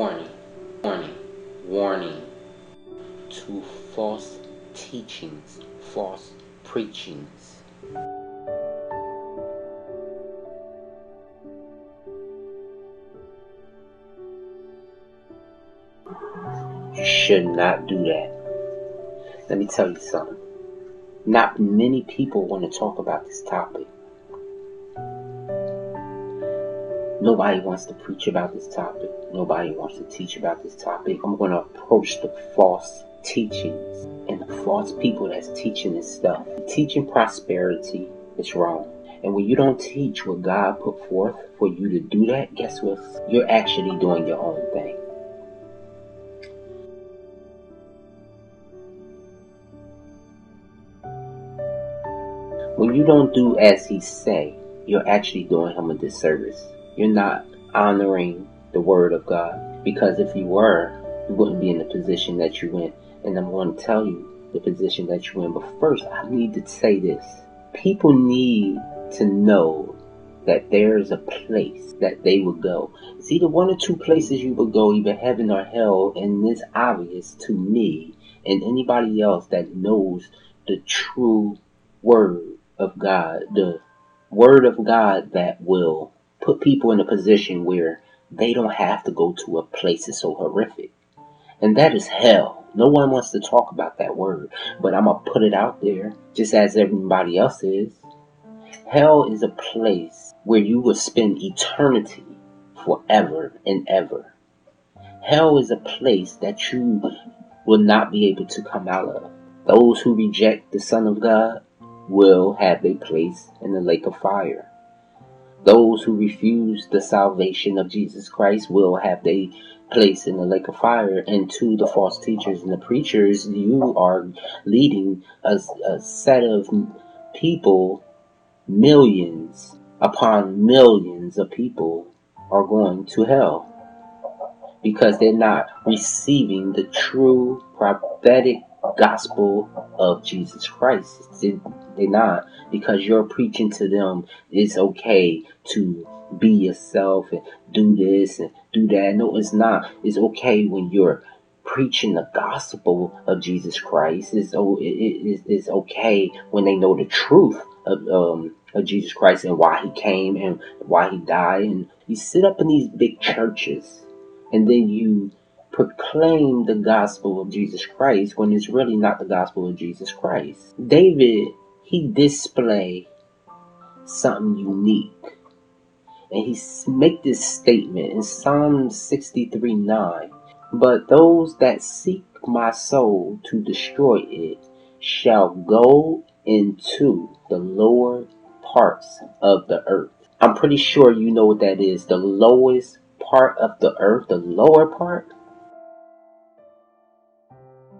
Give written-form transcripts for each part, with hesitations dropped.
Warning, warning, warning to false teachings, false preachings. You should not do that. Let me tell you something. Not many people want to talk about this topic. Nobody wants to preach about this topic. Nobody wants to teach about this topic. I'm going to approach the false teachings and the false people that's teaching this stuff. Teaching prosperity is wrong. And when you don't teach what God put forth for you to do that, guess what? You're actually doing your own thing. When you don't do as he say, you're actually doing him a disservice. You're not honoring the word of God. Because if you were, you wouldn't be in the position that you're in. And I'm going to tell you the position that you're in. But first, I need to say this. People need to know that there's a place that they will go. It's either one or two places you will go, either heaven or hell. And it's obvious to me and anybody else that knows the true word of God. The word of God that will put people in a position where they don't have to go to a place that's so horrific. And that is hell. No one wants to talk about that word, but I'm going to put it out there just as everybody else is. Hell is a place where you will spend eternity forever and ever. Hell is a place that you will not be able to come out of. Those who reject the Son of God will have their place in the lake of fire. Those who refuse the salvation of Jesus Christ will have their place in the lake of fire. And to the false teachers and the preachers, you are leading a set of people, millions upon millions of people are going to hell. Because they're not receiving the true prophetic gospel of Jesus Christ. They're not, because you're preaching to them it's okay to be yourself and do this and do that. No, it's not. It's okay when you're preaching the gospel of Jesus Christ. It's okay when they know the truth of Jesus Christ and why he came and why he died. And you sit up in these big churches and then you proclaim the gospel of Jesus Christ when it's really not the gospel of Jesus Christ. David, he displayed something unique. And he make this statement in Psalm 63:9. But those that seek my soul to destroy it shall go into the lower parts of the earth. I'm pretty sure you know what that is. The lowest part of the earth, the lower part.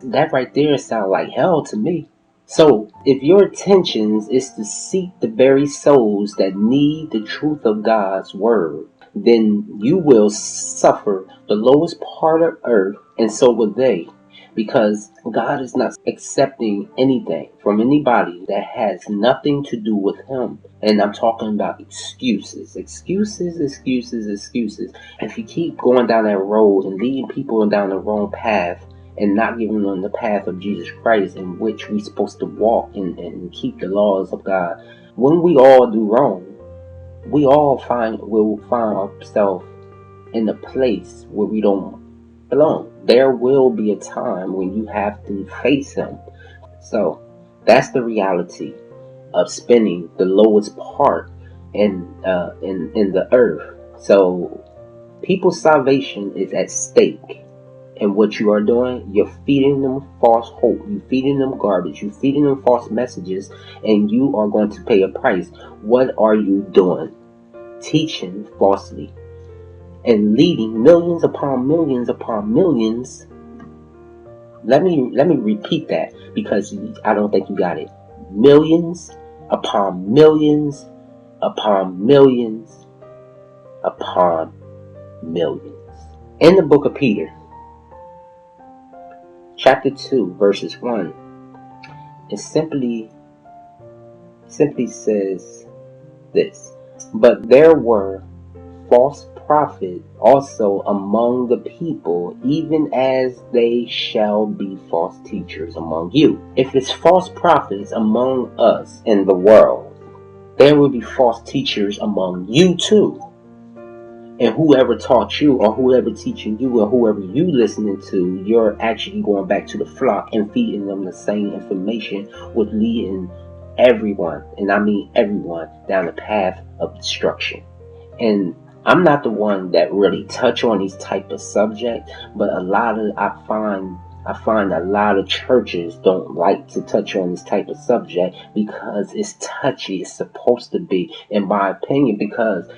That right there sounds like hell to me. So, if your intentions is to seek the very souls that need the truth of God's word, then you will suffer the lowest part of earth, and so will they. Because God is not accepting anything from anybody that has nothing to do with him. And I'm talking about excuses. Excuses. If you keep going down that road and leading people down the wrong path, and not giving them the path of Jesus Christ in which we're supposed to walk and keep the laws of God. When we all do wrong, we all will find ourselves in a place where we don't belong. There will be a time when you have to face him. So that's the reality of spending the lowest part in the earth. So people's salvation is at stake. And what you are doing, you're feeding them false hope. You're feeding them garbage. You're feeding them false messages. And you are going to pay a price. What are you doing? Teaching falsely. And leading millions upon millions upon millions. Let me repeat that, because I don't think you got it. Millions upon millions upon millions upon millions. In the book of Peter, chapter 2, verses 1, it simply says this. But there were false prophets also among the people, even as they shall be false teachers among you. If it's false prophets among us in the world, there will be false teachers among you too. And whoever taught you, or whoever teaching you, or whoever you listening to, you're actually going back to the flock and feeding them the same information, with leading everyone, and I mean everyone, down the path of destruction. And I'm not the one that really touch on these type of subjects, but I find a lot of churches don't like to touch on this type of subject because it's touchy. It's supposed to be, in my opinion, because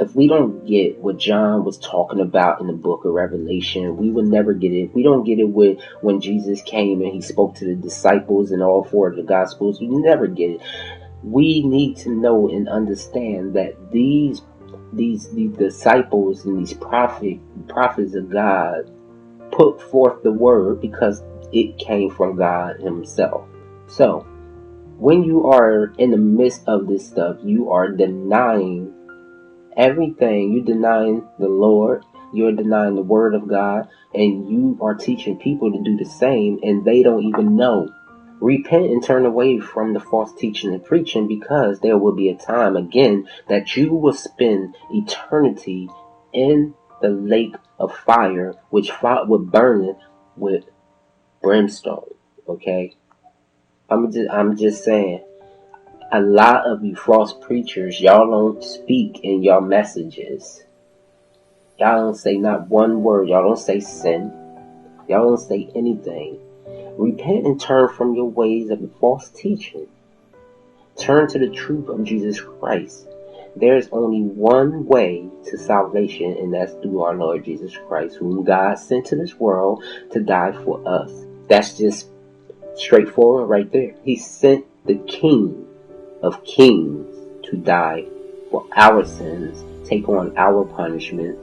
if we don't get what John was talking about in the book of Revelation, we will never get it. We don't get it with when Jesus came and he spoke to the disciples in all four of the Gospels. We never get it. We need to know and understand that these disciples and these prophets of God put forth the word because it came from God himself. So when you are in the midst of this stuff, you are denying everything. You're denying the Lord, you're denying the word of God, and you are teaching people to do the same, and they don't even know. Repent and turn away from the false teaching and preaching, because there will be a time again that you will spend eternity in the lake of fire, which will burn with brimstone. Okay, I'm just saying. A lot of you false preachers, y'all don't speak in your messages. Y'all don't say not one word. Y'all don't say sin. Y'all don't say anything. Repent and turn from your ways of false teaching. Turn to the truth of Jesus Christ. There's only one way to salvation, and that's through our Lord Jesus Christ, whom God sent to this world to die for us. That's just straightforward right there. He sent the King of Kings to die for our sins, take on our punishment.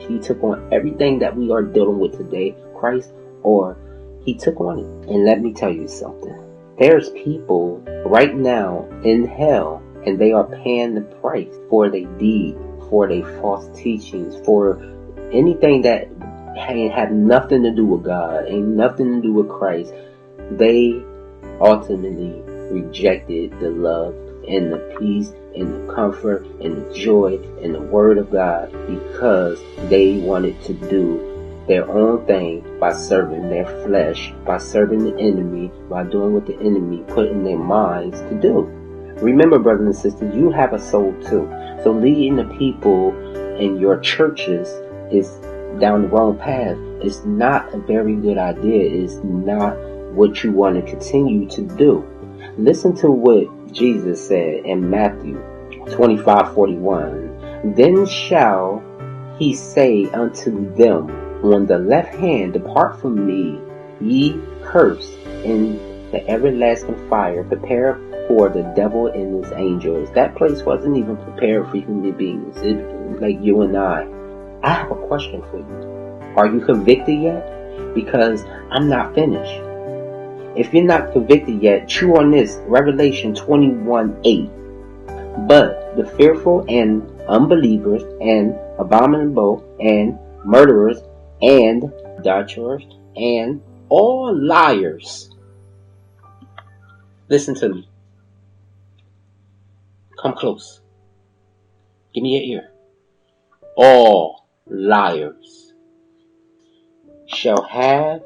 He took on everything that we are dealing with today, Christ, or he took on it. And let me tell you something. There's people right now in hell, and they are paying the price for their deed, for their false teachings, for anything that ain't had nothing to do with God, ain't nothing to do with Christ. They ultimately rejected the love and the peace and the comfort and the joy and the word of God, because they wanted to do their own thing by serving their flesh, by serving the enemy, by doing what the enemy put in their minds to do. Remember, brothers and sisters, you have a soul too. So leading the people in your churches is down the wrong path. It's not a very good idea. It's not what you want to continue to do. Listen to what Jesus said in Matthew 25:41. Then shall he say unto them on the left hand, Depart from me, ye cursed, in the everlasting fire, prepared for the devil and his angels. That place wasn't even prepared for human beings. It, like you and I have a question for you. Are you convicted yet? Because I'm not finished. If you're not convicted yet, chew on this. Revelation 21:8. But the fearful and unbelievers and abominable and murderers and adulterers and all liars. Listen to me. Come close. Give me your ear. All liars shall have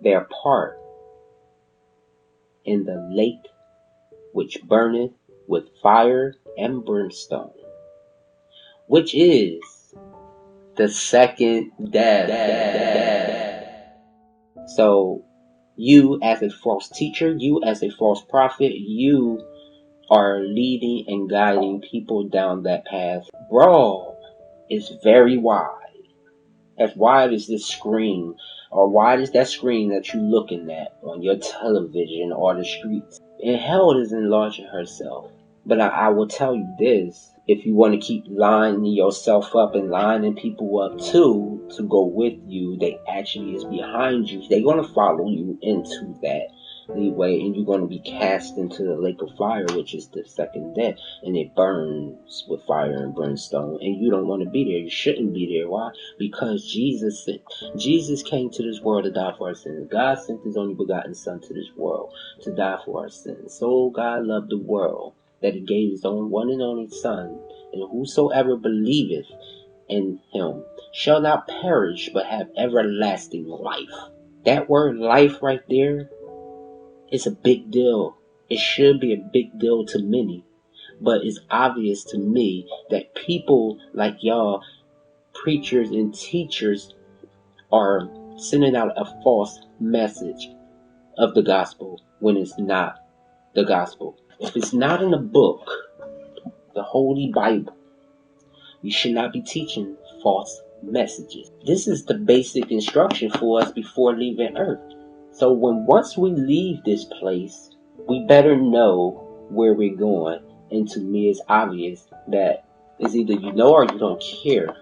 their part in the lake which burneth with fire and brimstone, which is the second death. So you as a false teacher, you as a false prophet, you are leading and guiding people down that path. Broad is very wide. As wide as this screen, or wide as that screen that you're looking at on your television or the streets. And hell is enlarging herself. But I will tell you this, if you want to keep lining yourself up and lining people up too, to go with you, they actually is behind you. They're going to follow you into that. leeway, and you're going to be cast into the lake of fire, which is the second death, and it burns with fire and brimstone, and you don't want to be there. You shouldn't be there. Why? Because Jesus came to this world to die for our sins. God sent his only begotten Son to this world to die for our sins. So God loved the world that he gave his own one and only Son, and whosoever believeth in him shall not perish but have everlasting life. That word life right there is a big deal. It should be a big deal to many, but it's obvious to me that people like y'all, preachers and teachers, are sending out a false message of the gospel when it's not the gospel. If it's not in the book, the Holy Bible, you should not be teaching false messages. This is the basic instruction for us before leaving earth. So once we leave this place, we better know where we're going. And to me, it's obvious that it's either you know or you don't care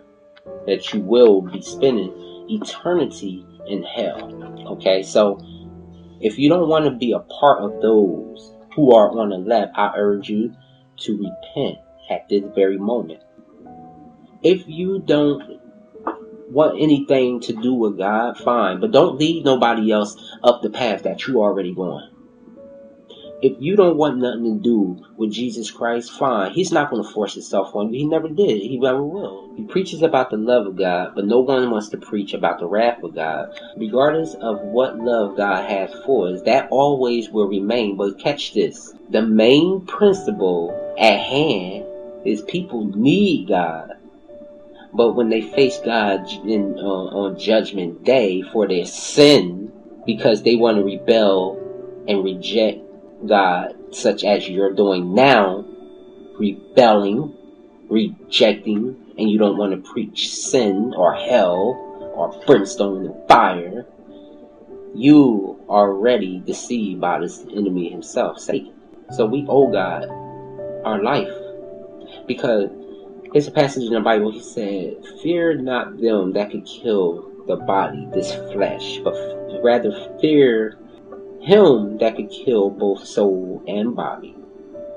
that you will be spending eternity in hell. Okay, so if you don't want to be a part of those who are on the left, I urge you to repent at this very moment. If you don't want anything to do with God, fine, but don't lead nobody else up the path that you already going. If you don't want nothing to do with Jesus Christ, fine. He's not going to force himself on you. He never did. He never will. He preaches about the love of God, but no one wants to preach about the wrath of God. Regardless of what love God has for us, that always will remain. But catch this. The main principle at hand is people need God. But when they face God on Judgment Day for their sin, because they want to rebel and reject God, such as you're doing now, rebelling, rejecting, and you don't want to preach sin or hell or brimstone and fire, you are already deceived by this enemy himself, Satan. So we owe God our life, because there's a passage in the Bible. He said, "Fear not them that could kill the body, this flesh, but rather fear him that could kill both soul and body."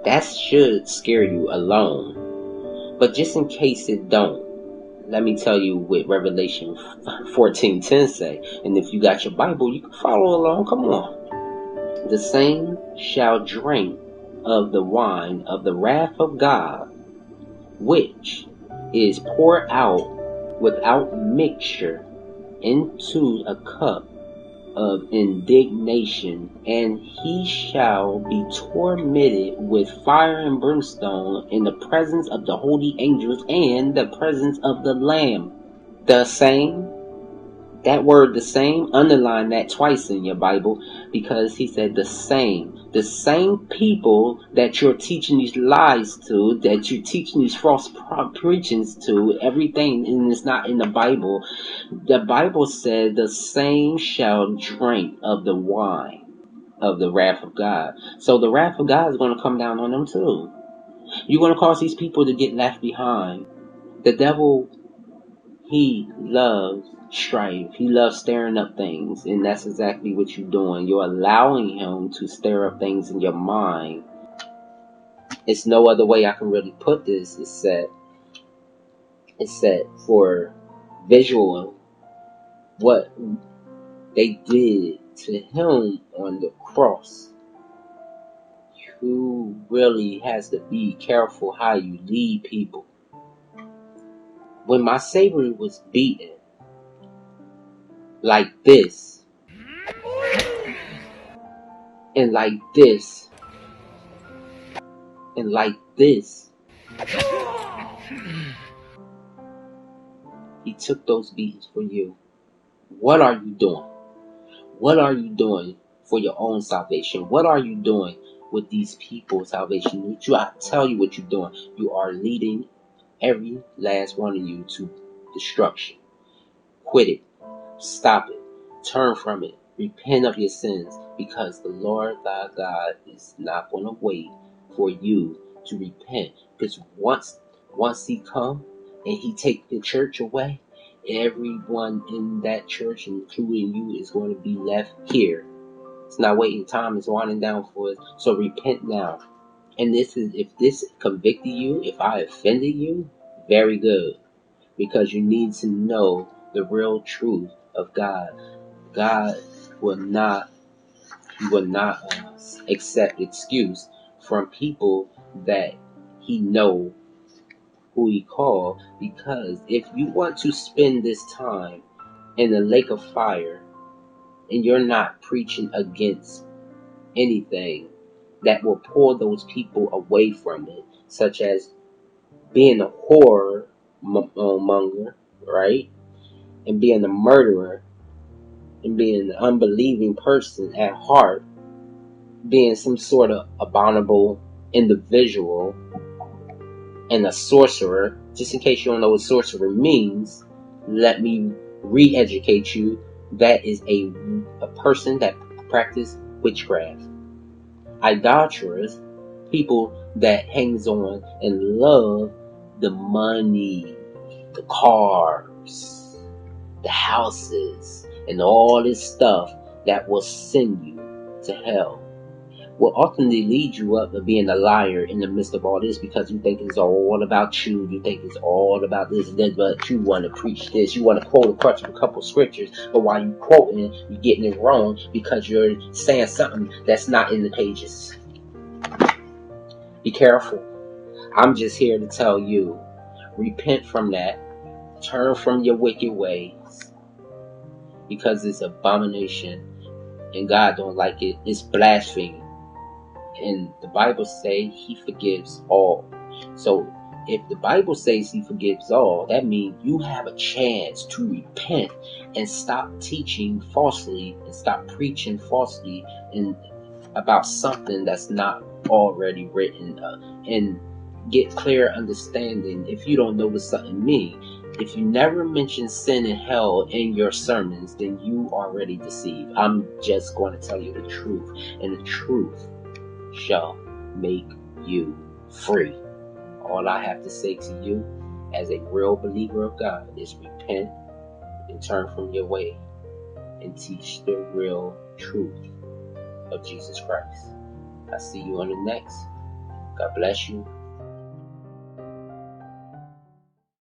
That should scare you alone. But just in case it don't, let me tell you what Revelation 14:10 say. And if you got your Bible, you can follow along. Come on. "The same shall drink of the wine of the wrath of God, which is poured out without mixture into a cup of indignation, and he shall be tormented with fire and brimstone in the presence of the holy angels and the presence of the Lamb." The same, that word "the same," underline that twice in your Bible, because he said the same people that you're teaching these lies to, that you're teaching these false preachings to, everything, and it's not in the Bible. The Bible said the same shall drink of the wine of the wrath of God. So the wrath of God is going to come down on them too. You're going to cause these people to get left behind. The devil, he loves strife. He loves stirring up things, and that's exactly what you're doing. You're allowing him to stir up things in your mind. It's no other way I can really put this. It's set for visual what they did to him on the cross. You really has to be careful how you lead people. When my Savior was beaten like this, and like this, and like this, he took those beatings for you. What are you doing? What are you doing for your own salvation? What are you doing with these people's salvation? I tell you what you're doing. You are leading every last one of you to destruction. Quit it. Stop it. Turn from it. Repent of your sins, because the Lord thy God is not going to wait for you to repent. Because once he come and he take the church away, everyone in that church, including you, is going to be left here It's not waiting. Time is winding down for us. So repent now. And if this convicted you, if I offended you, very good. Because you need to know the real truth of God. God will not accept excuse from people that he know who he called. Because if you want to spend this time in the lake of fire and you're not preaching against anything that will pull those people away from it, such as being a horror monger, right? And being a murderer and being an unbelieving person at heart, being some sort of abominable individual and a sorcerer. Just in case you don't know what sorcerer means, let me re-educate you. That is a person that practices witchcraft. Idolatrous, people that hangs on and love the money, the cars, the houses, and all this stuff that will send you to hell, will ultimately lead you up to being a liar in the midst of all this, because you think it's all about you. You think it's all about this and that, but you want to preach this. You want to quote a couple scriptures, but while you quoting, you're getting it wrong because you're saying something that's not in the pages. Be careful. I'm just here to tell you, repent from that. Turn from your wicked ways, because it's abomination and God don't like it. It's blasphemy. And the Bible say he forgives all. So if the Bible says he forgives all, that means you have a chance to repent and stop teaching falsely and stop preaching falsely and about something that's not already written, and get clear understanding. If you don't know what something means, if you never mention sin and hell in your sermons, then you already deceived. I'm just going to tell you the truth, and the truth shall make you free. All I have to say to you as a real believer of God is repent and turn from your way and teach the real truth of Jesus Christ. I see you on the next. God bless you.